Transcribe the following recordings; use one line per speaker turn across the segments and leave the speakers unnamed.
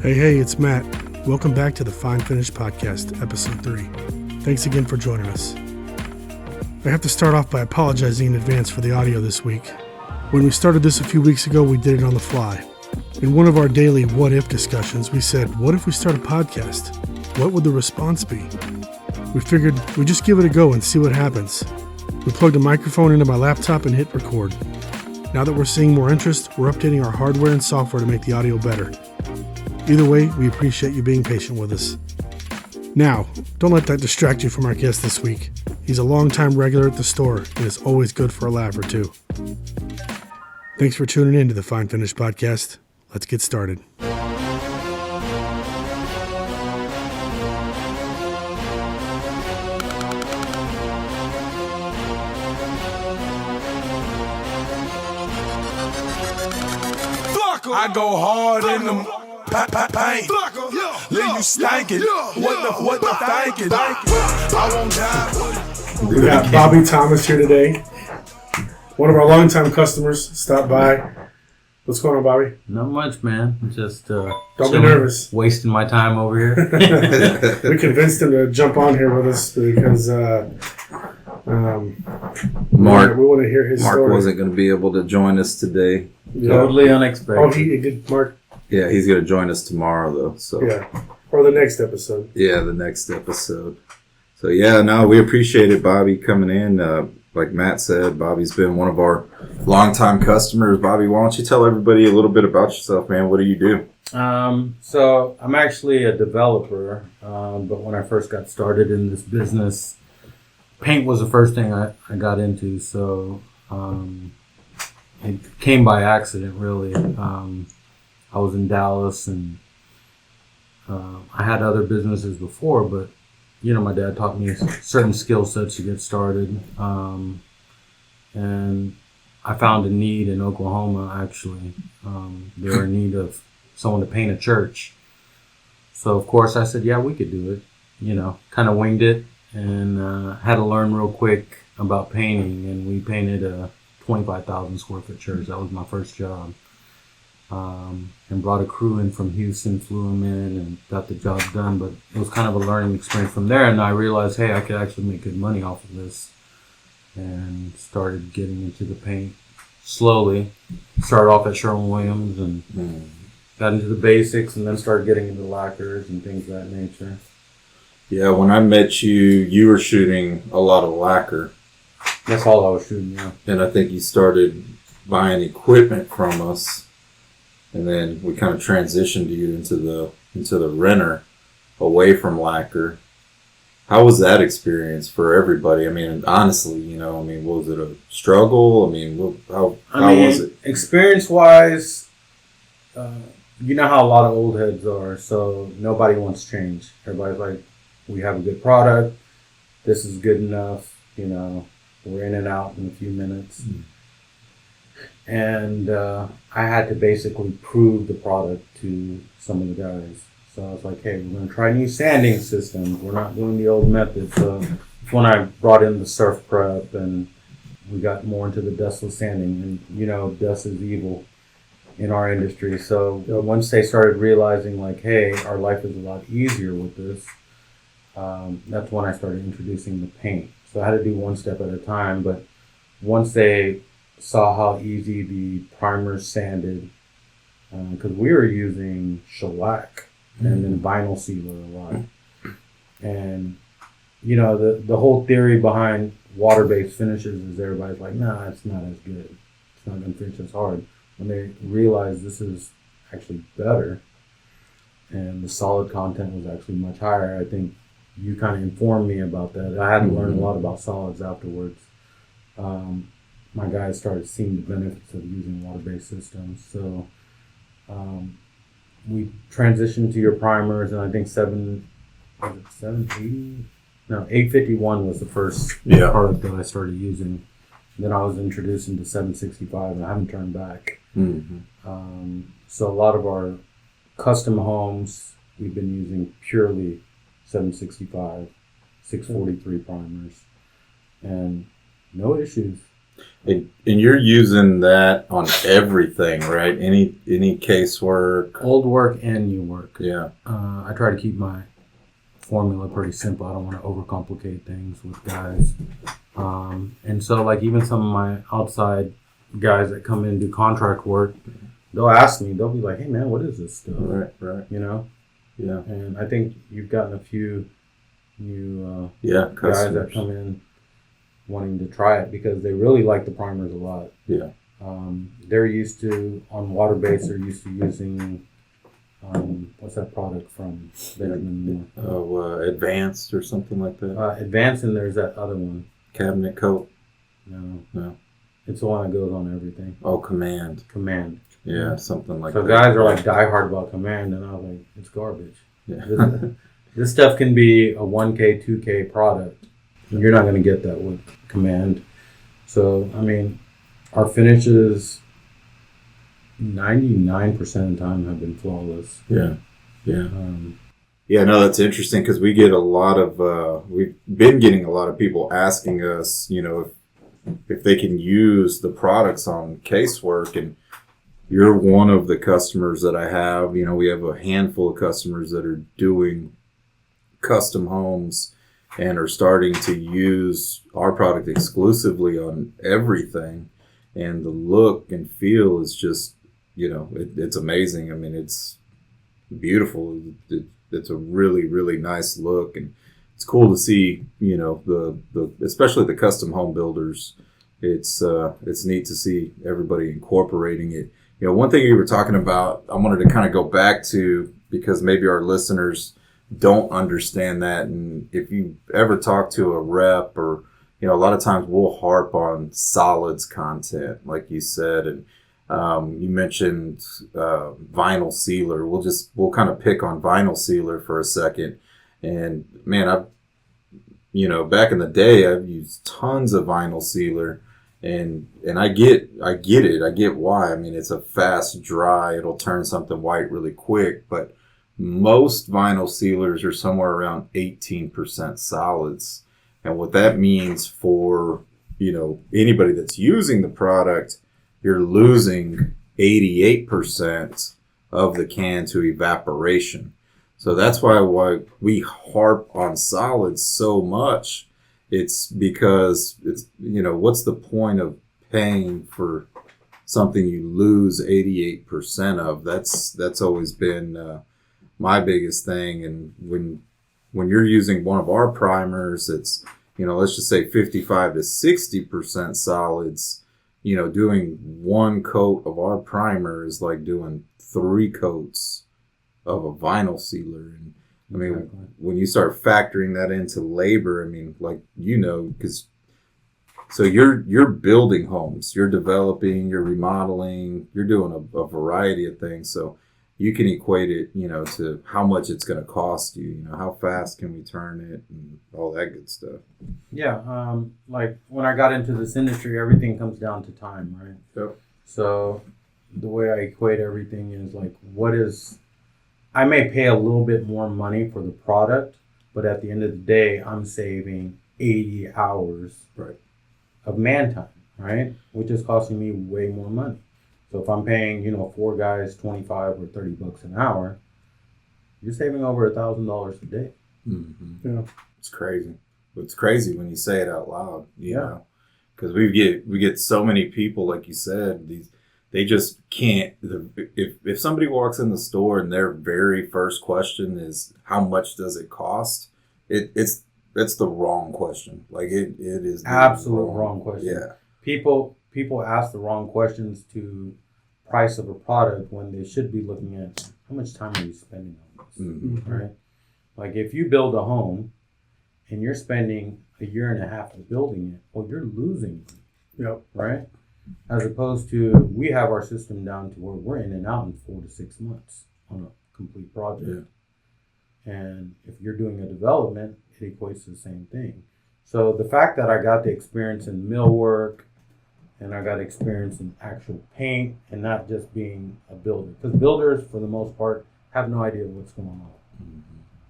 Hey, it's Matt. Welcome back to the Fine Finish Podcast, Episode 3. Thanks again for joining us. I have to start off by apologizing in advance for the audio this week. When we started this a few weeks ago, we did it on the fly. In one of our daily what-if discussions, we said, what if we start a podcast? What would the response be? We figured we'd just give it a go and see what happens. We plugged a microphone into my laptop and hit record. Now that we're seeing more interest, we're updating our hardware and software to make the audio better. Either way, we appreciate you being patient with us. Now, don't let that distract you from our guest this week. He's a longtime regular at the store and is always good for a laugh or two. Thanks for tuning in to the Fine Finish Podcast. Let's get started.
I go hard in the paint, leave you stankin'. What the thinking? I won't die.
We got Bobby Thomas here today. One of our longtime customers stopped by. What's going on, Bobby?
Not much, man. Just
don't be nervous.
Wasting my time over here.
We convinced him to jump on here with us because
Mark,
we want to hear his
Mark
story.
wasn't going to be able to join us today.
Yeah.
Totally unexpected.
Oh, he did, Mark.
Yeah, he's going to join us tomorrow, though. So
Yeah, or the next episode.
yeah, the next episode. So yeah, no, we appreciated Bobby coming in. Like Matt said, Bobby's been one of our longtime customers. Bobby, why don't you tell everybody a little bit about yourself, man? What do you do?
So I'm actually a developer, but when I first got started in this business, paint was the first thing I got into. So it came by accident, really. I was in Dallas, and I had other businesses before, but you know, my dad taught me certain skill sets to get started. And I found a need in Oklahoma, actually. They were in need of someone to paint a church. So, of course, I said, yeah, we could do it. You know, kind of winged it and had to learn real quick about painting. And we painted a 25,000 square foot church. That was my first job. And brought a crew in from Houston, flew them in, and got the job done. But it was kind of a learning experience from there. And I realized, hey, I could actually make good money off of this. And started getting into the paint slowly. Started off at Sherwin-Williams and got into the basics, and then started getting into lacquers and things of that nature.
Yeah, when I met you, you were shooting a lot of lacquer.
That's all I was shooting, yeah.
And I think you started buying equipment from us. And then we kind of transitioned you into the renter away from lacquer. How was that experience for everybody? I mean, honestly, you know, was it a struggle? How was it?
Experience-wise, you know how a lot of old heads are, so nobody wants change. Everybody's like, we have a good product, this is good enough, you know, we're in and out in a few minutes. And I had to basically prove the product to some of the guys. So I was like, hey, we're going to try new sanding systems. We're not doing the old method. So that's when I brought in the surf prep, and we got more into the dustless sanding. And, you know, dust is evil in our industry. So once they started realizing, like, hey, our life is a lot easier with this, that's when I started introducing the paint. So I had to do one step at a time. But once they saw how easy the primers sanded, because we were using shellac and then vinyl sealer a lot. And, you know, the whole theory behind water-based finishes is everybody's like, nah, it's not as good. It's not going to finish as hard. When they realized this is actually better and the solid content was actually much higher, I think you kind of informed me about that. I had to learn a lot about solids afterwards. My guys started seeing the benefits of using water-based systems. So we transitioned to your primers, and I think 851 was the first product that I started using. Then I was introduced into 765, and I haven't turned back. So a lot of our custom homes, we've been using purely 765, 643 primers, and no issues.
And you're using that on everything, right? Any casework?
Old work and new work.
Yeah.
I try to keep my formula pretty simple. I don't want to overcomplicate things with guys. And so, like, even some of my outside guys that come in and do contract work, they'll ask me, they'll be like, hey, man, what is this stuff?
Right.
You know?
Yeah.
And I think you've gotten a few new guys
customers
that come in wanting to try it because they really like the primers a lot.
Yeah.
They're used to, on water base, they're used to using, what's that product from Benjamin Moore?
Oh, advanced or something like that.
Advanced, and there's that other one.
Cabinet coat.
No. It's the one that goes on everything.
Oh, Command.
Command.
Yeah, something like
So
that.
guys are like diehard about Command, and I was like, it's garbage.
Yeah.
This stuff can be a 1K, 2K product. You're not going to get that with Command. So, I mean, our finishes 99% of the time have been flawless.
Yeah. Yeah, no, that's interesting because we get a lot of, we've been getting a lot of people asking us, you know, if they can use the products on casework, and you're one of the customers that I have. You know, we have a handful of customers that are doing custom homes and are starting to use our product exclusively on everything. And the look and feel is just, you know, it's amazing. I mean, it's beautiful. It's a really, really nice look. And it's cool to see, you know, the especially the custom home builders. It's neat to see everybody incorporating it. You know, one thing you were talking about, I wanted to kind of go back to, because maybe our listeners don't understand that. And if you ever talk to a rep, or, you know, a lot of times we'll harp on solids content, like you said, and you mentioned vinyl sealer. We'll kind of pick on vinyl sealer for a second. And man, you know, back in the day, I've used tons of vinyl sealer, and I get it. I get why. I mean, it's a fast dry. It'll turn something white really quick, but most vinyl sealers are somewhere around 18% solids. And what that means for, you know, anybody that's using the product, you're losing 88% of the can to evaporation. So that's why we harp on solids so much. It's because it's, you know, what's the point of paying for something you lose 88% of? That's always been my biggest thing. And when you're using one of our primers, it's, you know, let's just say 55 to 60% solids, you know, doing one coat of our primer is like doing 3 coats of a vinyl sealer. And I mean, exactly. When you start factoring that into labor, I mean, like, you know, because so you're building homes, you're developing, you're remodeling, you're doing a variety of things. So you can equate it, you know, to how much it's going to cost you, you know, how fast can we turn it and all that good stuff. Yeah.
Like when I got into this industry, everything comes down to time, right?
Yep.
So the way I equate everything is like, I may pay a little bit more money for the product, but at the end of the day, I'm saving 80 hours of man time, right? Which is costing me way more money. So if I'm paying, you know, 4 guys $25 or $30 an hour, you're saving over $1,000 a day.
Mm-hmm.
Yeah,
it's crazy. It's crazy when you say it out loud, you know, because we get so many people, like you said, they just can't. If somebody walks in the store and their very first question is how much does it cost, it's the wrong question. Like it is the
absolute wrong question.
Yeah,
people ask the wrong questions to price of a product when they should be looking at how much time are you spending on this,
mm-hmm.
right? Like if you build a home and you're spending a year and a half of building it, well, you're losing, right? As opposed to, we have our system down to where we're in and out in 4 to 6 months on a complete project. Yeah. And if you're doing a development, it equates to the same thing. So the fact that I got the experience in millwork and I got experience in actual paint and not just being a builder, because builders, for the most part, have no idea what's going on,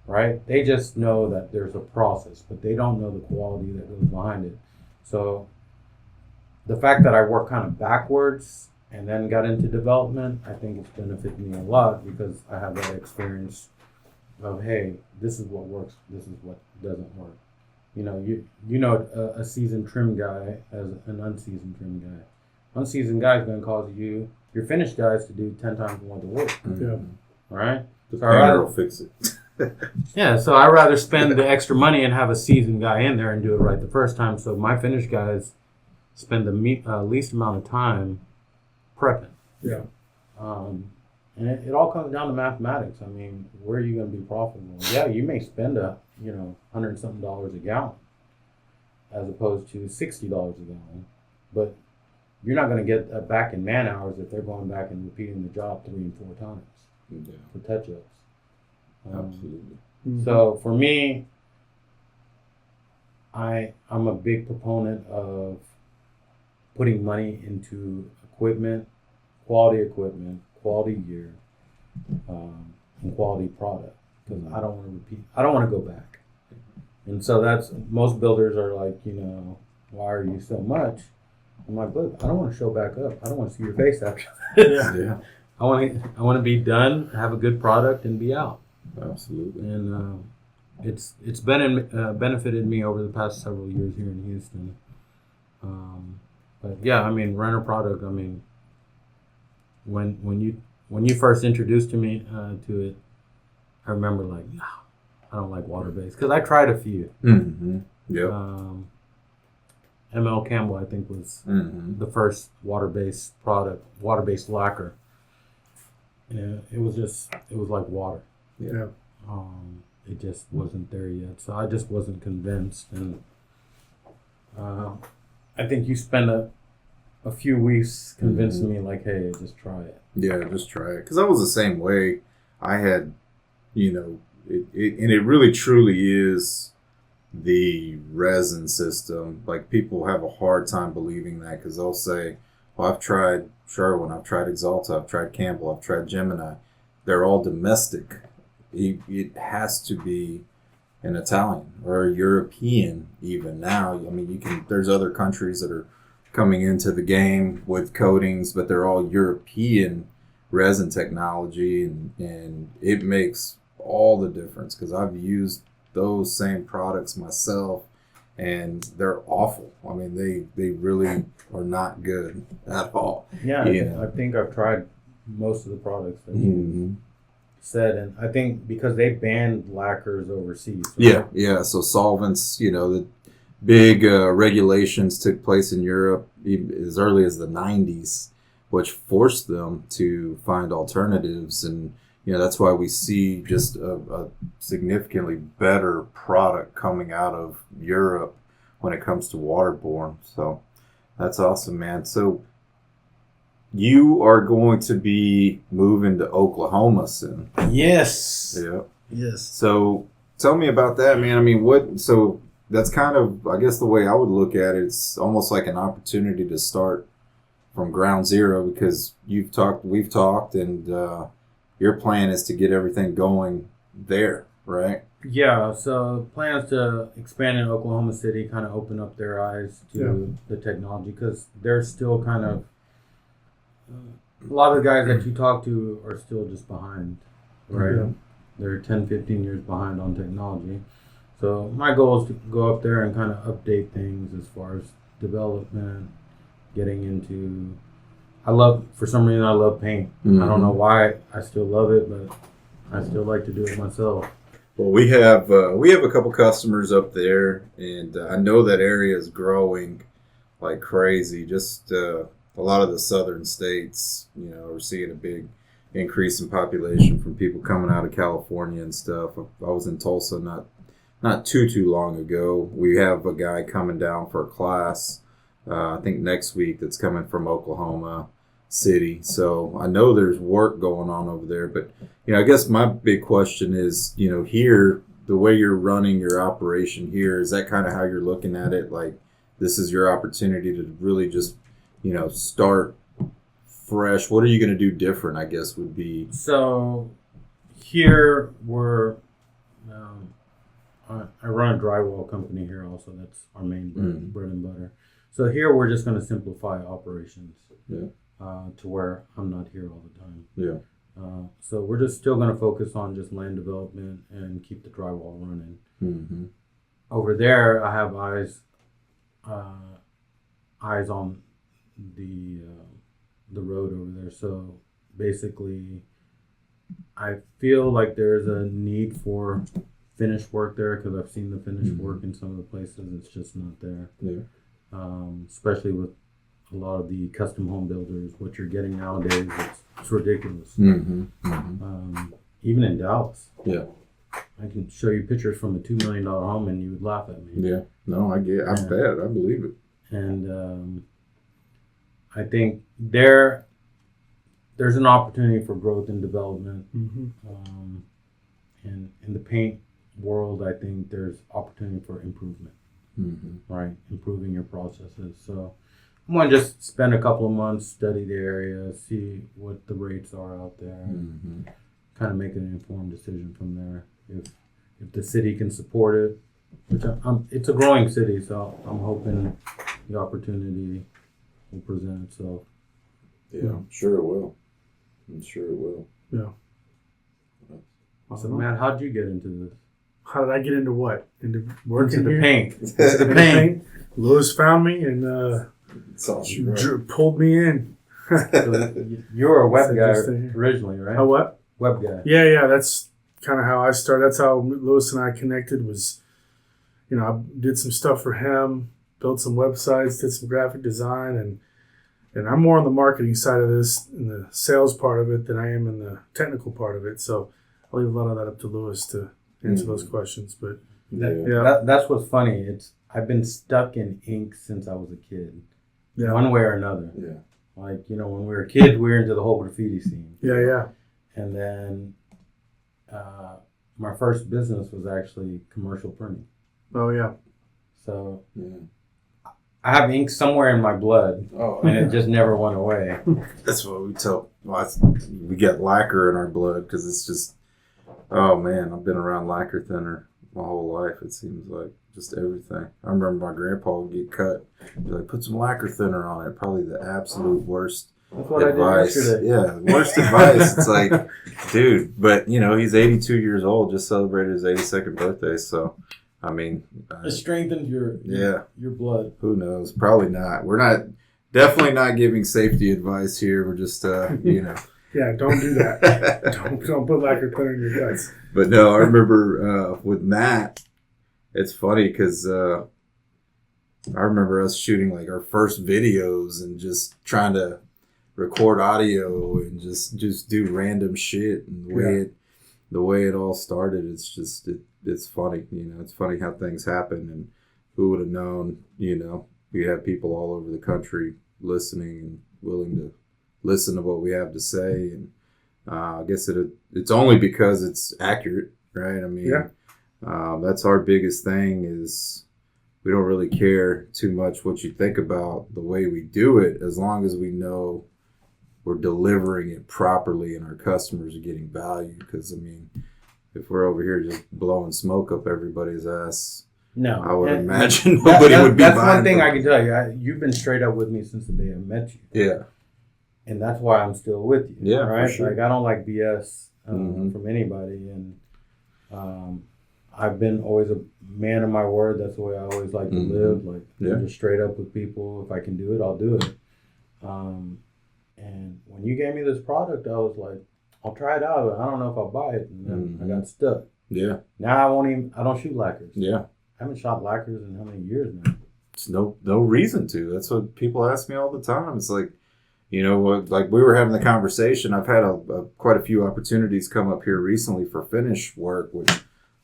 right? They just know that there's a process, but they don't know the quality that goes behind it. So the fact that I worked kind of backwards and then got into development, I think it's benefited me a lot because I have that experience of, hey, this is what works, this is what doesn't work. You know a seasoned trim guy as an unseasoned trim guy. Unseasoned guy is going to cause you, your finished guys, to do 10 times more the work.
Yeah.
Right?
The
So
painter will fix it.
Yeah, so I'd rather spend the extra money and have a seasoned guy in there and do it right the first time. So my finished guys spend the least amount of time prepping.
Yeah.
And it all comes down to mathematics. I mean, where are you going to be profitable? Yeah, you may spend $100 and something a gallon as opposed to $60 a gallon, but you're not going to get that back in man hours if they're going back and repeating the job 3 and 4 times
Yeah,
for touch-ups.
absolutely.
So for me, I'm a big proponent of putting money into equipment, quality gear, and quality product, because I don't want to repeat. I don't want to go back. And so that's, most builders are like, why are you so much? I'm like, look, I don't want to show back up. I don't want to see your face after that.
Yeah,
I want to be done, have a good product, and be out.
absolutely.
And it's benefited me over the past several years here in Houston. But yeah, I mean, renter product. I mean, when you first introduced me to it, I remember like, no, I don't like water based, because I tried a few.
Mm-hmm. Yeah.
ML Campbell, I think, was
Mm-hmm.
the first water based lacquer. Yeah, it was like water.
Yeah.
It just wasn't there yet, so I just wasn't convinced. And I think you spend a few weeks convincing me, like, hey, just try it.
Yeah, just try it. Because I was the same way. I had, and it really truly is the resin system. Like, people have a hard time believing that, because they'll say, well, I've tried Sherwin, I've tried Axalta, I've tried Campbell, I've tried Gemini. They're all domestic. It has to be an Italian or a European even now. I mean, there's other countries that are coming into the game with coatings, but they're all European resin technology, and it makes all the difference, because I've used those same products myself, and they're awful. I mean, they really are not good at all.
Yeah,
Yeah.
I think I've tried most of the products that you
Mm-hmm.
said, and I think because they banned lacquers overseas. Right?
Yeah. So solvents, the big regulations took place in Europe as early as the 90s, which forced them to find alternatives. And, that's why we see just a significantly better product coming out of Europe when it comes to waterborne. So that's awesome, man. So you are going to be moving to Oklahoma soon.
Yes.
Yeah.
Yes.
So tell me about that, man. I mean, so that's kind of, I guess, the way I would look at it. It's almost like an opportunity to start from ground zero, because we've talked, and your plan is to get everything going there, right?
Yeah, so plans to expand in Oklahoma City, kind of open up their eyes to the technology, because they're still kind of, a lot of the guys that you talk to are still just behind, right?
Yeah.
They're 10, 15 years behind on technology. So my goal is to go up there and kind of update things as far as development, getting into, for some reason I love paint.
Mm-hmm.
I don't know why I still love it, but I still like to do it myself.
Well, we have a couple customers up there, and I know that area is growing like crazy. Just a lot of the southern states, are seeing a big increase in population from people coming out of California and stuff. I was in Tulsa not too long ago. We have a guy coming down for a class, I think next week, that's coming from Oklahoma City. So I know there's work going on over there, but I guess my big question is, here, the way you're running your operation here, is that kind of how you're looking at it? Like, this is your opportunity to really just, start fresh. What are you going to do different, I guess, would be.
So here we're, I run a drywall company here also. That's our main bread and butter. So here we're just going to simplify operations.
Yeah.
To where I'm not here all the time.
Yeah.
So we're just still going to focus on just land development and keep the drywall running.
Mm-hmm.
Over there, I have eyes on the road over there. So basically, I feel like there's a need for finished work there because I've seen the finished work in some of the places. It's just not there.
Yeah.
Especially with a lot of the custom home builders, what you're getting nowadays, it's ridiculous.
Mm-hmm. Mm-hmm.
Even in Dallas.
Yeah.
I can show you pictures from a $2 million home and you would laugh at me.
Yeah. No, I bet. I believe it.
And I think there's an opportunity for growth and development. And in the paint world, I think there's opportunity for improvement, right? Improving your processes. So I'm going to just spend a couple of months, study the area, see what the rates are out there, and kind of make an informed decision from there. If the city can support it, which it's a growing city, so I'm hoping the opportunity will present itself.
Yeah, I'm sure it will.
Yeah.
So Matt, how'd you get into this?
How did I get into what? Into working
Into the
here?
paint.
Into the paint. Lewis found me and
It's all she wrote.
pulled me in.
So you were a web guy
interesting.
originally, right?
Oh, what?
Web guy.
Yeah. That's kind of how I started. That's how Lewis and I connected. Was, I did some stuff for him, built some websites, did some graphic design, and I'm more on the marketing side of this, in the sales part of it, than I am in the technical part of it. So I'll leave a lot of that up to Lewis to answer those questions. But
That's what's funny. I've been stuck in ink since I was a kid, one way or another.
Yeah.
Like, when we were kids, we were into the whole graffiti scene.
Yeah.
And then my first business was actually commercial printing.
Oh, yeah.
So I have ink somewhere in my blood, and it just never went away.
That's what we tell. We get lacquer in our blood because it's just. Oh man, I've been around lacquer thinner my whole life. It seems like just everything. I remember my grandpa would get cut. He'd be like, put some lacquer thinner on it. Probably the absolute worst.
That's what
advice.
I did yesterday.
Yeah, worst advice. It's like, dude, but he's 82 years old. Just celebrated his 82nd birthday. So, I mean,
It strengthened your blood.
Who knows? Probably not. We're definitely not giving safety advice here. We're just,
Yeah, don't do that. don't put lacquer thinner in your guts.
But no, I remember with Matt, it's funny because I remember us shooting like our first videos and just trying to record audio and just do random shit. And the way it all started, it's funny. It's funny how things happen, and who would have known? We have people all over the country listening and willing to listen to what we have to say, and I guess it's only because it's accurate, right? I mean, that's our biggest thing is we don't really care too much what you think about the way we do it, as long as we know we're delivering it properly and our customers are getting value. Because I mean, if we're over here just blowing smoke up everybody's ass,
no,
I would imagine nobody would be.
That's one thing I can tell you. You've been straight up with me since the day I met you.
Yeah.
And that's why I'm still with you.
Yeah,
right.
For sure.
Like I don't like BS from anybody, and I've been always a man of my word. That's the way I always like to live. Like I'm just straight up with people. If I can do it, I'll do it. And when you gave me this product, I was like, I'll try it out. I don't know if I'll buy it, and then I got stuck.
Yeah.
Now I don't shoot lacquers.
Yeah.
I haven't shot lacquers in how many years now?
It's no reason to. That's what people ask me all the time. It's like, like we were having the conversation. I've had quite a few opportunities come up here recently for finish work, which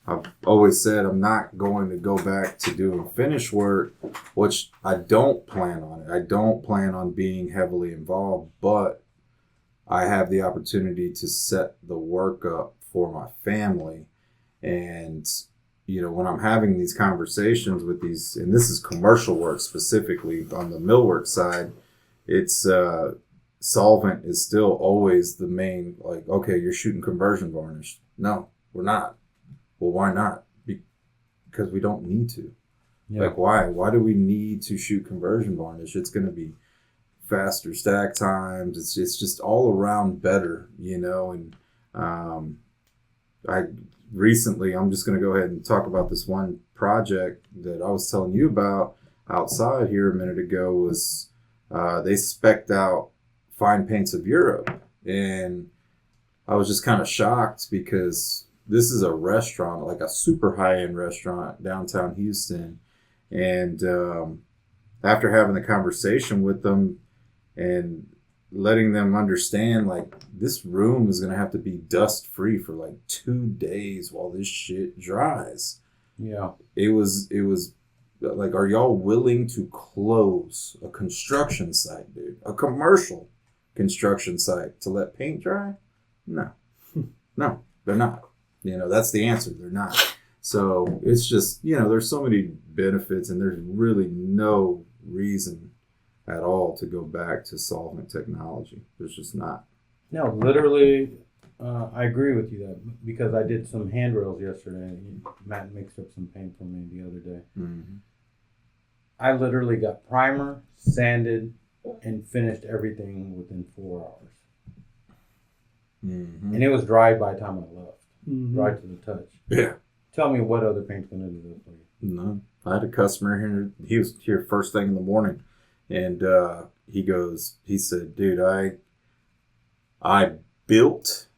I've always said I'm not going to go back to doing finish work, which I don't plan on it. I don't plan on being heavily involved, but I have the opportunity to set the work up for my family. And, when I'm having these conversations with these, and this is commercial work specifically on the millwork side, it's solvent is still always the main, like, okay, you're shooting conversion varnish. No, we're not. Well, why not? Because we don't need to.
Yeah.
Like, why do we need to shoot conversion varnish? It's going to be faster stack times. It's just all around better, you know. And I'm just going to go ahead and talk about this one project that I was telling you about outside here a minute ago. Was they spec'd out Fine Paints of Europe, and I was just kind of shocked because this is a restaurant, like a super high-end restaurant downtown Houston. And after having the conversation with them and letting them understand, like, this room is going to have to be dust-free for like 2 days while this shit dries.
Yeah.
It was like, are y'all willing to close a construction site, dude? A commercial construction site to let paint dry? No. No, they're not. You know, that's the answer. They're not. So it's just, you know, there's so many benefits, and there's really no reason at all to go back to solvent technology. There's just not.
No, literally, I agree with you that because I did some handrails yesterday. Matt mixed up some paint for me the other day.
Mm-hmm.
I literally got primer, sanded, and finished everything within 4 hours.
Mm-hmm.
And it was dry by the time I left.
Mhm.
Dry to the touch.
Yeah.
Tell me what other paint's going to do that for you.
No, I had a customer here. He was here first thing in the morning, and he said, dude, I built,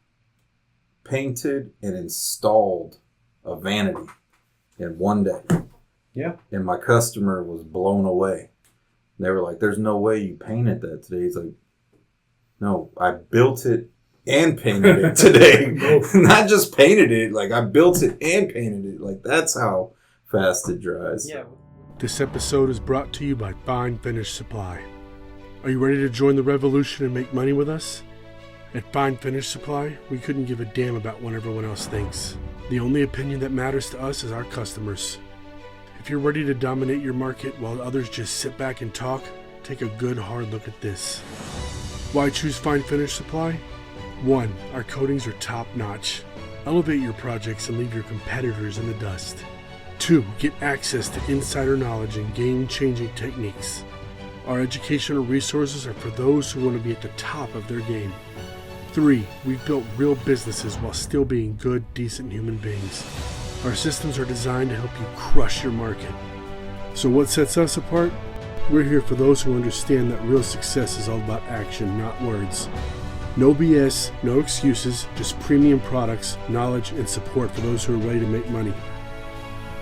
painted, and installed a vanity in 1 day.
Yeah.
And my customer was blown away. They were like, there's no way you painted that today. He's like, no, I built it and painted it today. Not just painted it, like I built it and painted it. Like, that's how fast it dries.
Yeah.
This episode is brought to you by Fine Finish Supply. Are you ready to join the revolution and make money with us? At Fine Finish Supply, we couldn't give a damn about what everyone else thinks. The only opinion that matters to us is our customers. If you're ready to dominate your market while others just sit back and talk, take a good hard look at this. Why choose Fine Finish Supply? 1. Our coatings are top notch. Elevate your projects and leave your competitors in the dust. 2. Get access to insider knowledge and game-changing techniques. Our educational resources are for those who want to be at the top of their game. 3. We've built real businesses while still being good, decent human beings. Our systems are designed to help you crush your market. So what sets us apart? We're here for those who understand that real success is all about action, not words. No BS, no excuses, just premium products, knowledge, and support for those who are ready to make money.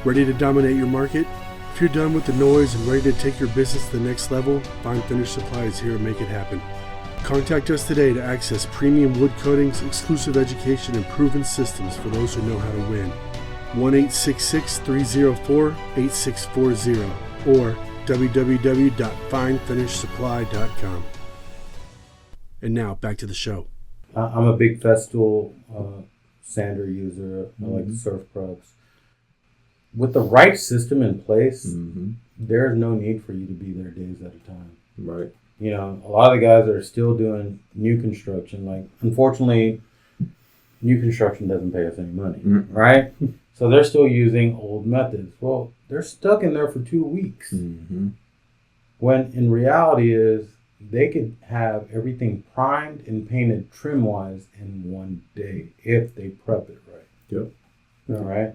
Ready to dominate your market? If you're done with the noise and ready to take your business to the next level, Fine Finish Supply is here to make it happen. Contact us today to access premium wood coatings, exclusive education, and proven systems for those who know how to win. 1-866-304-8640 or www.finefinishsupply.com. And now, back to the show.
I'm a big Festool sander user. I like Surf Products. With the right system in place, there's no need for you to be there days at a time.
Right.
You know, a lot of the guys are still doing new construction. Like, unfortunately, new construction doesn't pay us any money, right? So they're still using old methods. Well, they're stuck in there for 2 weeks.
Mm-hmm.
When in reality is they could have everything primed and painted trim-wise in 1 day if they prep it right.
Yep.
All right?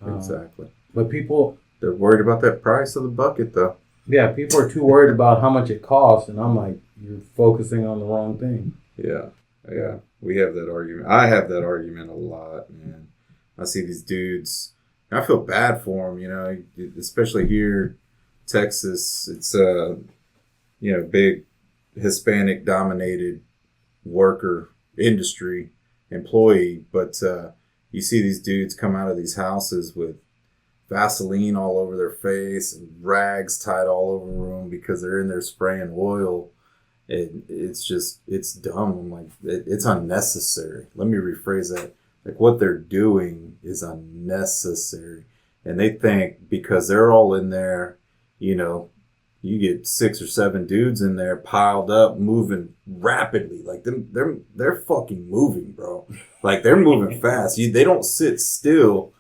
Exactly.
But people...
They're worried about that price of the bucket, though.
Yeah, people are too worried about how much it costs, and I'm like, you're focusing on the wrong thing.
Yeah. Yeah. We have that argument. I have that argument a lot, man. I see these dudes. I feel bad for them, you know, especially here, Texas. It's big Hispanic dominated worker industry employee, but you see these dudes come out of these houses with Vaseline all over their face and rags tied all over them because they're in there spraying oil. It's dumb. I'm like, it's unnecessary. Let me rephrase that. Like, what they're doing is unnecessary. And they think because they're all in there, you know, you get 6 or 7 dudes in there piled up, moving rapidly. Like, they're fucking moving, bro. Like, they're moving fast. They don't sit still,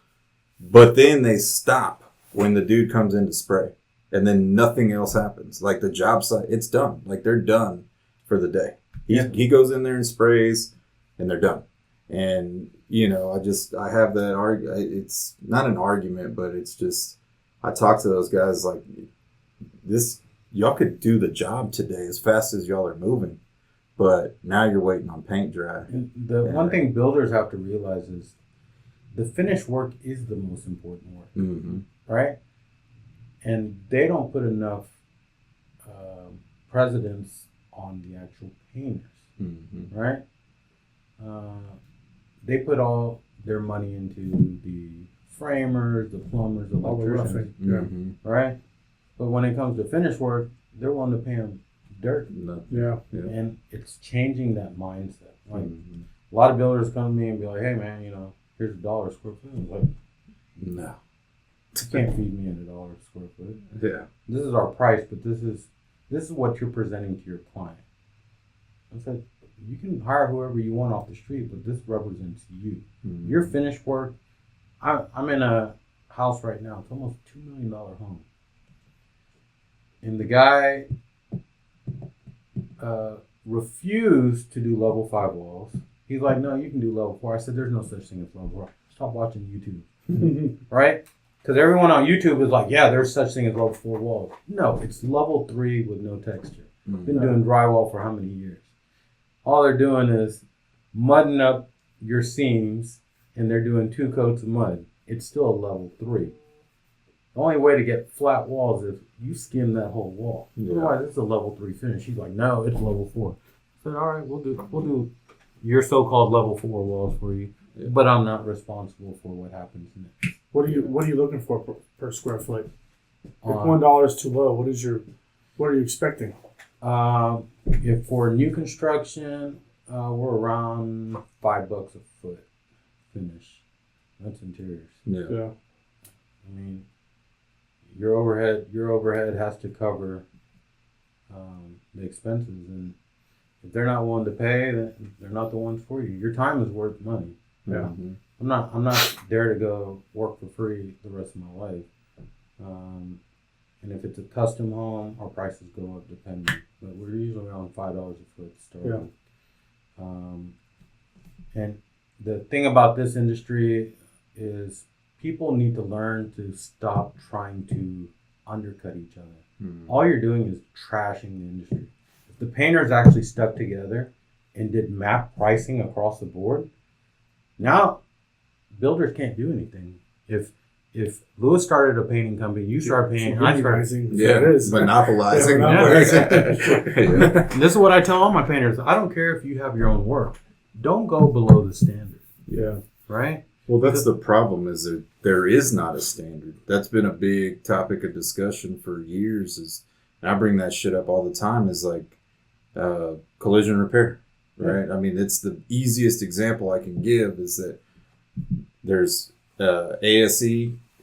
but then they stop when the dude comes in to spray, and then nothing else happens. Like the job site, it's done. Like they're done for the day. He goes in there and sprays, and they're done. And I have that it's not an argument, but it's just I talk to those guys like this. Y'all could do the job today as fast as y'all are moving, but now you're waiting on paint dry.
And the one thing builders have to realize is the finished work is the most important work, right? And they don't put enough precedence on the actual painters, right? They put all their money into the framers, the plumbers, the electricians, right? But when it comes to finished work, they're willing to pay them dirt.
Yeah.
And it's changing that mindset. Like a lot of builders come to me and be like, "Hey man, here's $1 a square foot." I'm like,
no,
you can't feed me at $1 a square foot.
Yeah.
This is our price, but this is what you're presenting to your client. I said, you can hire whoever you want off the street, but this represents you. Your finished work. I'm in a house right now. It's almost $2 million home. And the guy refused to do level 5 walls. He's like, no, you can do level 4. I said, there's no such thing as level 4. Stop watching YouTube. Right? Because everyone on YouTube is like, yeah, there's such thing as level 4 walls. No, it's level 3 with no texture. Been doing drywall for how many years? All they're doing is mudding up your seams, and they're doing 2 coats of mud. It's still a level 3. The only way to get flat walls is you skim that whole wall. Otherwise, it's a level 3 finish. He's like, no, it's level 4. I said, all right, we'll do your so-called level 4 walls for you, but I'm not responsible for what happens next.
What are you looking for per square foot? If $1 is too low, what are you expecting?
If for new construction, we're around $5 a foot finish. That's interiors.
Yeah.
I mean, your overhead has to cover the expenses, and if they're not willing to pay, then they're not the ones for you. Your time is worth money.
Yeah.
I'm not there to go work for free the rest of my life. And if it's a custom home, our prices go up depending, but we're usually around $5 a foot to start with. And the thing about this industry is people need to learn to stop trying to undercut each other. All you're doing is trashing the industry. If the painters actually stuck together and did map pricing across the board, now builders can't do anything. If Lewis started a painting company, you start painting, I started.
Monopolizing.
And this is what I tell all my painters. I don't care if you have your own work. Don't go below the standard.
Yeah.
Right?
Well, that's the problem, is that there is not a standard. That's been a big topic of discussion for years. And I bring that shit up all the time, is like collision repair, right?
Yeah.
I mean, it's the easiest example I can give is that there's ASE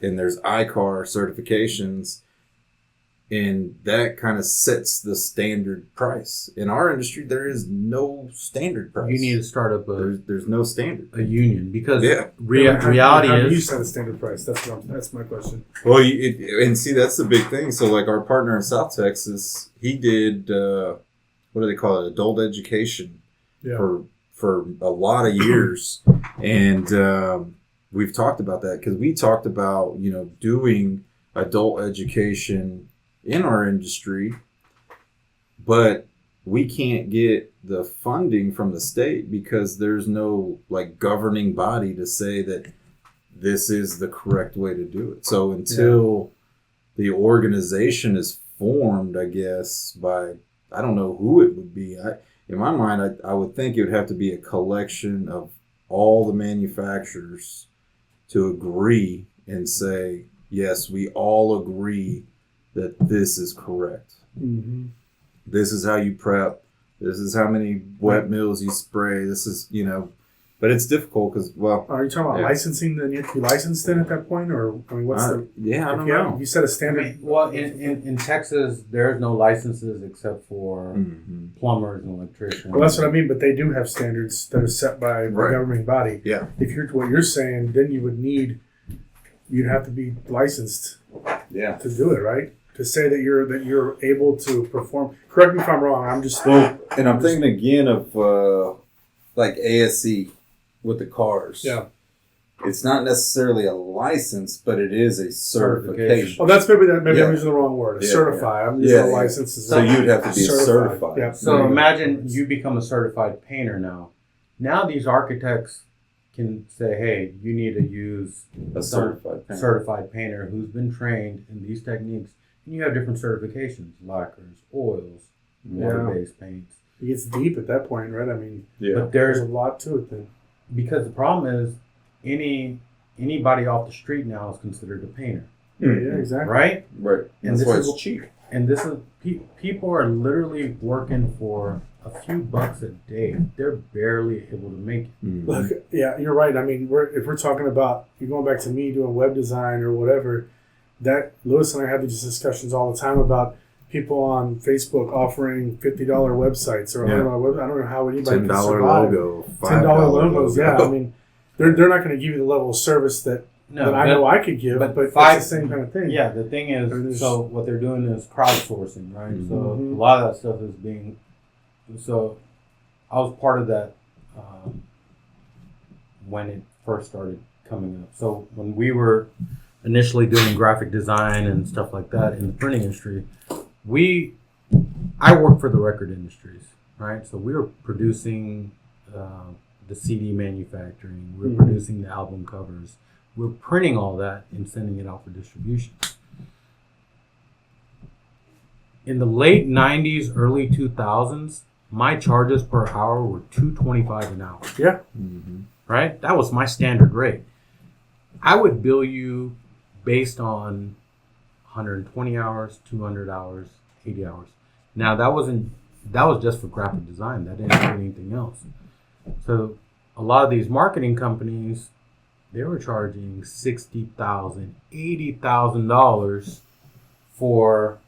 and there's ICAR certifications, and that kind of sets the standard price. In our industry, there is no standard price.
You need to start up
there's no standard.
a union, because
Reality
reality
is, you
is
set a standard price. That's my question.
Well, and see, that's the big thing. So, like our partner in South Texas, he did what do they call it? Adult education for a lot of years, and we've talked about that because we talked about doing adult education in our industry, but we can't get the funding from the state because there's no like governing body to say that this is the correct way to do it. So until the organization is formed, I guess, by, I don't know who it would be. In my mind, I would think it would have to be a collection of all the manufacturers to agree and say, yes, we all agree that this is correct. This is how you prep. This is how many wet mills you spray. This is, but it's difficult because, well.
Are you talking about licensing? Then you have to be licensed then at that point? Or, I mean, what's
I don't know.
You set a standard.
well, in Texas, there's no licenses except for plumbers and electricians.
Well, that's what I mean, but they do have standards that are set by the governing body.
Yeah.
If you're what you're saying, then you'd have to be licensed
Yeah.
to do it, right? To say that you're able to perform. Correct me if I'm wrong. I'm just
Well, and I'm thinking again of like ASC with the cars.
yeah.
It's not necessarily a license, but it is a certification.
Oh, that's maybe I'm
Yeah.
using the wrong word.
Yeah.
Certify. I'm using
Yeah,
a
yeah.
license.
So you'd have to be certified.
Yeah.
So imagine you become a certified painter now. Now these architects can say, hey, you need to use
A certified painter.
certified painter who's been trained in these techniques. And you have different certifications, lacquers, oils, water-based paints.
It gets deep at that point, right? I mean,
Yeah.
But
there's
there's
a lot to it then.
because the problem is anybody off the street now is considered a painter,
Yeah, exactly.
right?
Right.
And
That's
this
why
is-
it's cheap.
And this is people are literally working for a few bucks a day. They're barely able to make it.
Mhm.
Look, yeah, you're right. I mean, if we're talking about you're going back to me doing web design or whatever, that Lewis and I have these discussions all the time about people on Facebook offering $50 websites or $100 websites. I don't know how anybody can
$10
survive.
logo,
$10
$5
logos.
logo.
Yeah, I mean, they're not going to give you the level of service that I know I could give, but it's the same kind of thing.
Yeah, the thing
I mean,
is, so what they're doing is crowdsourcing, right? So
Mhm.
a lot of that stuff is being. So I was part of that when it first started coming up. So when we were initially doing graphic design and stuff like that in the printing industry, I worked for the record industries, right? So we were producing the CD manufacturing, we were
Mhm.
producing the album covers, we we're printing all that and sending it out for distribution. In the late 90s, early 2000s, my charges per hour were $2.25 an hour.
Yeah.
Mhm.
Right? That was my standard rate. I would bill you based on 120 hours, 200 hours, 80 hours. Now that was just for graphic design. That didn't include anything else. So a lot of these marketing companies, they were charging $60,000, $80,000 for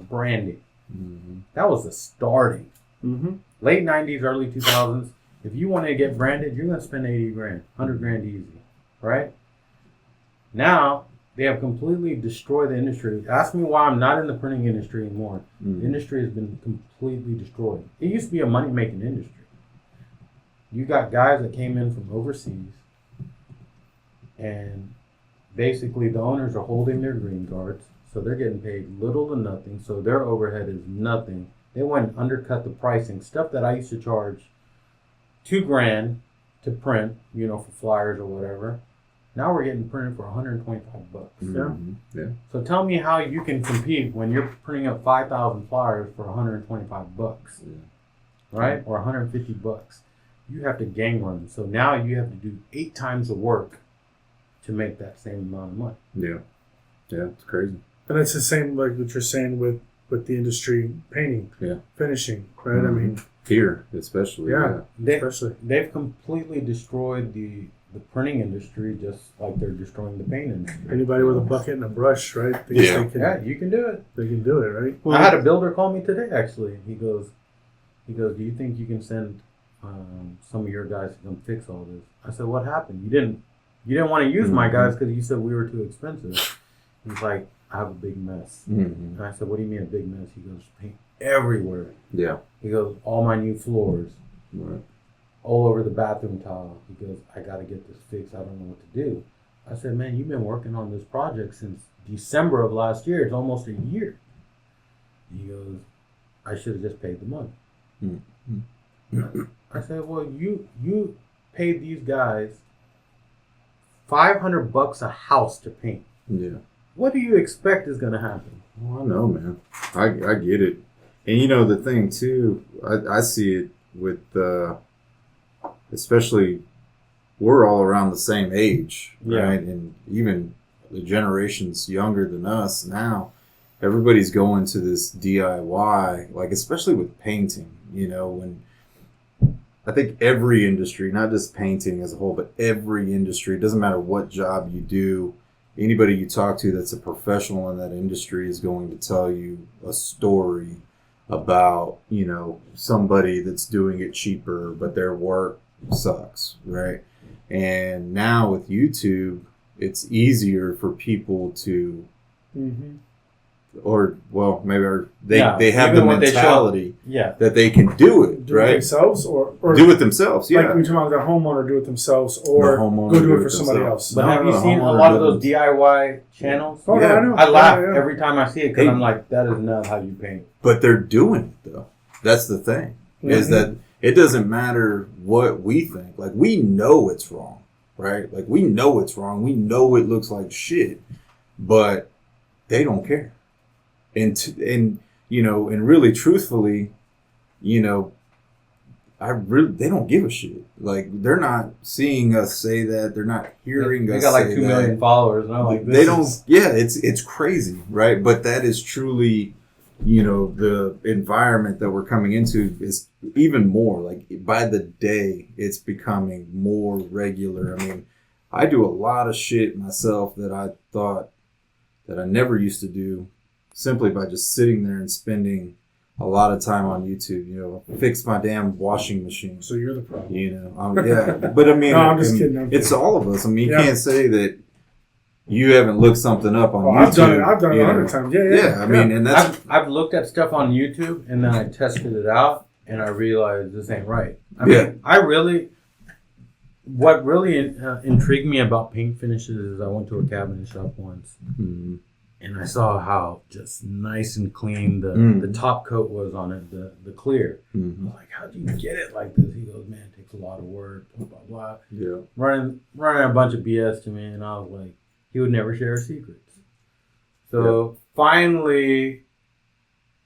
branding.
Mhm.
That was the starting.
Mm-hmm.
Late 90s, early 2000s. If you want to get branded, you're gonna spend 80 grand, 100 grand easy, right? Now they have completely destroyed the industry. Ask me why I'm not in the printing industry anymore. The
Mhm.
industry has been completely destroyed. It used to be a money making industry. You got guys that came in from overseas, and basically the owners are holding their green cards, so they're getting paid little to nothing. So their overhead is nothing. They went and undercut the pricing. Stuff that I used to charge $2 grand to print, for flyers or whatever. Now we're getting printed for $125.
Mhm. Yeah.
So tell me how you can compete when you're printing up 5,000 flyers for $125,
Yeah.
right? Or $150. You have to gang run. So now you have to do 8 times the work to make that same amount of money.
Yeah. Yeah. It's crazy.
And it's the same like what you're saying with the industry painting,
Yeah.
finishing, right? I mean,
Here, especially.
Yeah.
They,
especially.
they've completely destroyed the printing industry just like they're destroying the paint industry.
Anybody with a bucket and a brush, right?
Yeah.
They
You can do it.
can do it, right?
I had a builder call me today. Actually, he goes, do you think you can send some of your guys to come fix all this? I said, what happened? You didn't want to use my guys because you said we were too expensive. He's like, I have a big mess.
Mhm.
And I said, what do you mean a big mess? He goes, paint everywhere.
Yeah.
He goes, all my new floors,
Right.
all over the bathroom tile. He goes, I got to get this fixed. I don't know what to do. I said, man, you've been working on this project since December of last year. It's almost a year. He goes, I should have just paid the money. I said, well, you paid these guys $500 a house to paint.
Yeah.
What do you expect is going to happen?
Well, I know, man. I get it. And the thing too, I see it with, especially, we're all around the same age,
Yeah.
right? And even the generations younger than us now, everybody's going to this DIY, like especially with painting. When I think every industry, not just painting as a whole, but every industry, it doesn't matter what job you do, anybody you talk to that's a professional in that industry is going to tell you a story about, somebody that's doing it cheaper, but their work sucks, right? And now with YouTube, it's easier for people to
Mm-hmm.
or well, maybe they
Yeah,
they have
even
the
what they show-
mentality
Yeah.
that they can do it,
Do it
right?
themselves or
Do it themselves, yeah.
like we talking about the homeowner do it themselves or
The homeowner
go do it
do
for
it
somebody
themselves.
else.
But
No,
have you
the
seen a
homeowner
lot of those
doesn't.
DIY channels?
Oh, no,
Yeah.
I know.
I laugh
Yeah, yeah.
every time I see it because
Hey.
I'm like, that is not how you paint.
But they're doing it though. That's the thing. Is
Mhm.
that it doesn't matter what we think. Like we know it's wrong, right? Like we know it's wrong. We know it looks like shit, but they don't care. And you know, and really truthfully, you know, they don't give a shit. Like they're not seeing us say that. They're not hearing
They
us
got like
say
2
that.
million followers, and I'm like,
They
this
don't.
is-
Yeah, it's crazy, right? But that is truly, you know, the environment that we're coming into is even more like by the day it's becoming more regular. I mean, I do a lot of shit myself that I thought that I never used to do simply by just sitting there and spending a lot of time on YouTube. You know, fix my damn washing machine.
So you're the problem.
You know, yeah, but I mean,
No, I'm just kidding, I'm
it's
kidding.
all of us. I mean, you
Yeah.
can't say that you haven't looked something up on
Oh,
YouTube.
I've done it. I've done it
you
100
know.
times. Yeah,
Yeah, I mean, and that's
I've looked at stuff on YouTube and then I tested it out and I realized this ain't right. I
Yeah.
mean, what really intrigued me about paint finishes is I went to a cabinet shop once
Mhm.
and I saw how just nice and clean
Mm.
the top coat was on it, the clear. I
Mhm.
was like, how'd you get it like this? He goes, man, it takes a lot of work, blah, blah, blah.
Yeah.
Running a bunch of BS to me, and I was like, he would never share secrets. So finally,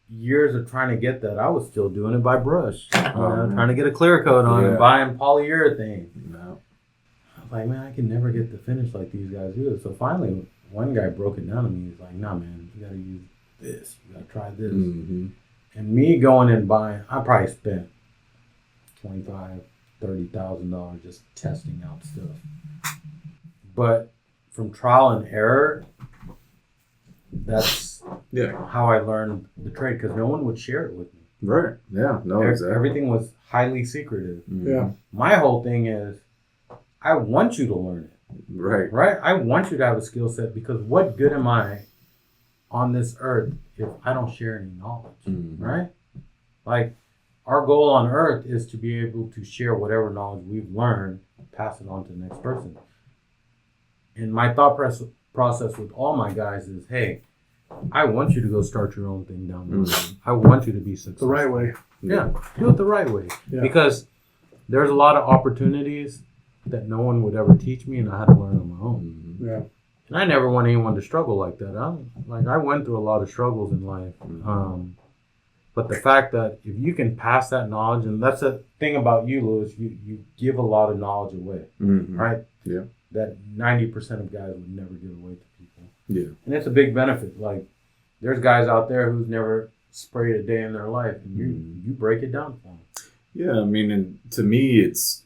years of trying to get that, I was still doing it by brush, trying to get a clear coat on
Yeah.
and buying polyurethane.
No.
I was like, man, I can never get the finish like these guys do. So finally, one guy broke it down to me. He's like, nah, man, you gotta use this. You gotta try this.
Mhm.
And me going and buying, I probably spent $25,000-$30,000 just testing out stuff. But from trial and error, that's
Yeah.
how I learned the trade because no one would share it with me.
Right. Yeah. No. Exactly.
Everything was highly secretive.
Mhm.
Yeah.
My whole thing is, I want you to learn it,
Right.
right? I want you to have a skill set because what good am I on this earth if I don't share any knowledge,
Mhm.
right? Like, our goal on earth is to be able to share whatever knowledge we've learned, pass it on to the next person. And my thought process with all my guys is, hey, I want you to go start your own thing down the road.
Mhm.
I want you to be successful.
The right way.
Yeah, do it the right way.
Yeah.
Because there's a lot of opportunities that no one would ever teach me, and I had to learn on my own.
Mhm.
Yeah.
And I never want anyone to struggle like that. I went through a lot of struggles in life. But the fact that if you can pass that knowledge, and that's the thing about you, Louis, you give a lot of knowledge away,
Mhm.
right?
Yeah.
That 90% of guys would never give away to people.
Yeah.
And it's a big benefit. Like, there's guys out there who's never sprayed a day in their life, and you break it down for them.
Yeah, I mean, and to me, it's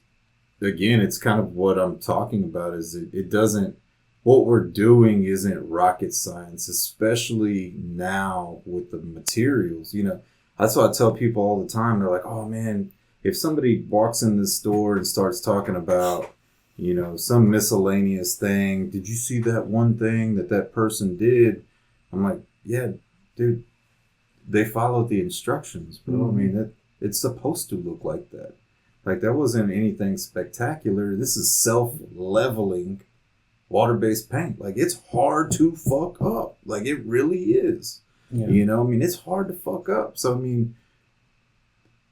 kind of what I'm talking about. Is it doesn't. What we're doing isn't rocket science, especially now with the materials. You know, that's what I tell people all the time. They're like, "Oh man, if somebody walks in this store and starts talking about, you know, some miscellaneous thing, did you see that one thing that person did?" I'm like, "Yeah, dude, they followed the instructions, bro. I mean, it's supposed to look like that. Like, that wasn't anything spectacular. This is self-leveling water-based paint. Like, it's hard to fuck up. Like, it really is.
Yeah.
You know, I mean, it's hard to fuck up. So, I mean,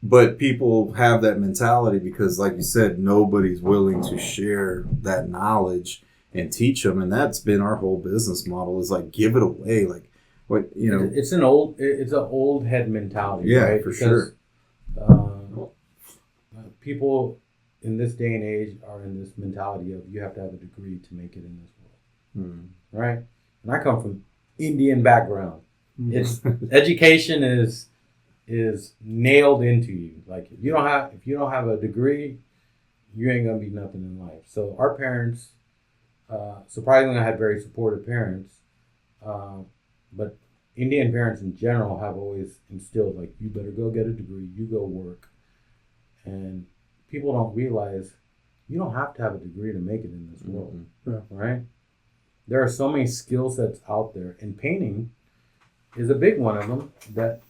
but people have that mentality because, like you said, nobody's willing to share that knowledge and teach them. And that's been our whole business model is like, give it away. Like, what, you know.
It's an old head mentality.
Yeah,
right?
for
Because,
sure.
People in this day and age are in this mentality of you have to have a degree to make it in this world, right? And I come from Indian background. It's education is nailed into you. Like if you don't have a degree, you ain't gonna be nothing in life. So our parents, surprisingly, I had very supportive parents, but Indian parents in general have always instilled like you better go get a degree, you go work, and people don't realize you don't have to have a degree to make it in this world, right? there are so many skill sets out there, and painting is a big one of them, that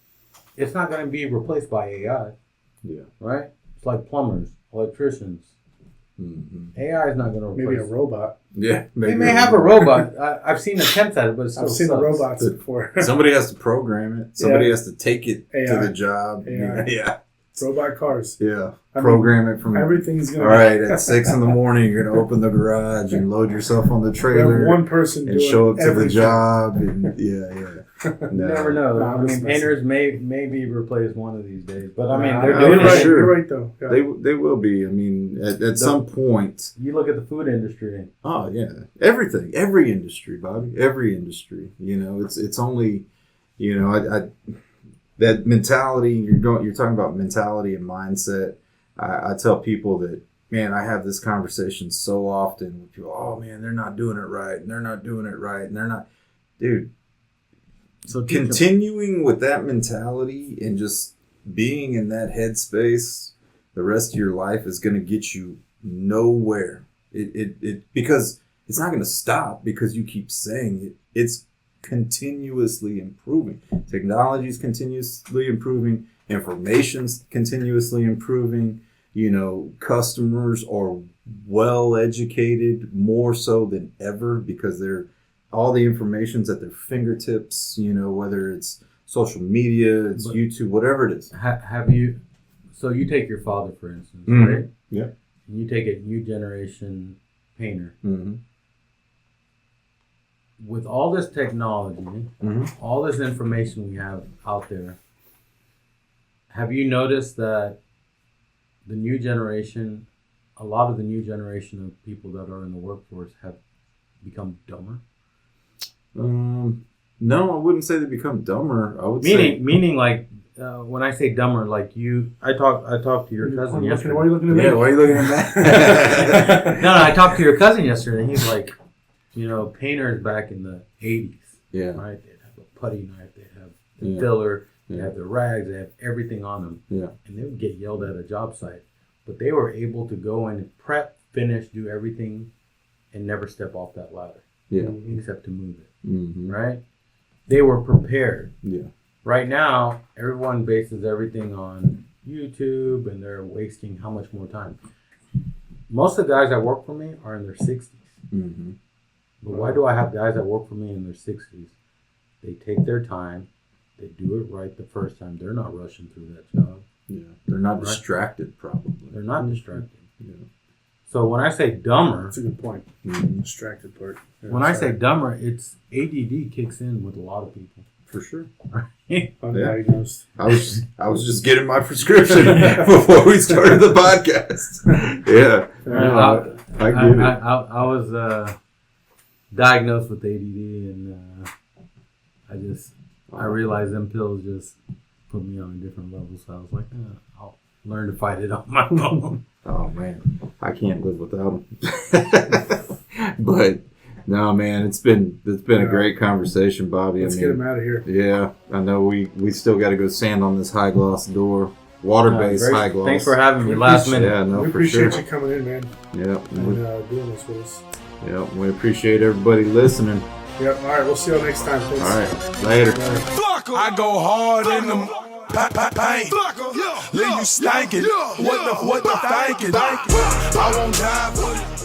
it's not going to be replaced by AI.
Yeah.
Right? It's like plumbers, electricians.
Mm-hmm.
AI is not going to replace.
Maybe a robot.
Yeah.
They may have a robot. I've seen attempts at it, but it still
I've seen the
sucks.
robots before.
Somebody has to program it. Somebody
Yeah.
has to take it to
AI.
the job.
AI.
Yeah.
Robot cars.
Yeah.
I mean,
Program it from.
Everything's
All
gonna.
right, at 6 a.m, you're gonna open the garage and load yourself on the
We have
trailer
one person
and
doing
show up to
everything.
the job. And yeah.
You never know.
Nah,
I mean,
that's
painters may be replaced one of these days, but I mean,
Nah,
they're
I
doing
mean,
it.
for sure.
You're right though. Yeah.
They will be. I mean, at some point.
You look at the food industry.
Oh yeah, everything, every industry, Bobby, every industry. You know, it's only, you know, I that mentality you're talking about mentality and mindset. I tell people that, man, I have this conversation so often with people. Oh man, they're not doing it right, and they're not doing it right, and they're not, dude.
So
Continuing with that mentality and just being in that headspace the rest of your life is going to get you nowhere. It because it's not going to stop because you keep saying it. It's continuously improving. Technology is continuously improving. Information's continuously improving. You know, customers are well educated more so than ever because they're all the information's at their fingertips. You know, whether it's social media, it's YouTube, whatever it is.
have you? So you take your father, for instance,
Mhm.
right?
Yeah.
And you take a new generation painter.
Mm-hmm.
With all this technology,
Mhm.
all this information we have out there, have you noticed that the new generation, a lot of the new generation of people that are in the workforce have become dumber?
No, I wouldn't say they become dumber. I would say
Meaning like, when I say dumber, like I talked to your cousin yesterday.
Why are you looking at me?
yeah. Why are you looking at that?
No, I talked to your cousin yesterday, and he's like, you know, painters back in the 80s,
Yeah.
right? They'd have a putty knife, they'd have the
Yeah.
filler, they
Yeah.
have their rags, they have everything on them.
Yeah.
And they would get yelled at a job site. But they were able to go in and prep, finish, do everything, and never step off that ladder.
Yeah.
Except to move it,
Mm-hmm.
right? They were prepared.
Yeah.
Right now, everyone bases everything on YouTube, and they're wasting how much more time. Most of the guys that work for me are in their 60s.
Mm-hmm.
But why do I have guys that work for me in their 60s? They take their time. They do it right the first time. They're not rushing through that job.
Yeah. They're not
Right.
distracted, probably.
They're not distracted.
Yeah.
So when I say dumber,
That's a good point.
Mhm.
Distracted part. Yeah,
when I say
sorry.
dumber, it's ADD kicks in with a lot of people.
For sure.
Undiagnosed.
I was just getting my prescription before we started the podcast. Yeah. I get it.
I was diagnosed with ADD, and I realized them pills just put me on a different level. So I was like, I'll learn to fight it on my own.
Oh man, I can't live without them. But no, man, it's been a great conversation, Bobby.
Let's get him out of here.
Yeah, I know we still got to go sand on this high gloss door, water-based
Great.
high gloss.
Thanks for having me last minute.
Yeah, no,
We
for sure.
appreciate you coming in, man,
Yeah,
and doing this with us.
we appreciate everybody listening.
Yep. All right. We'll see you next time. Thanks.
All right, later.
I go hard in them paint. Leave you stankin'. What the thinking? I won't die for it.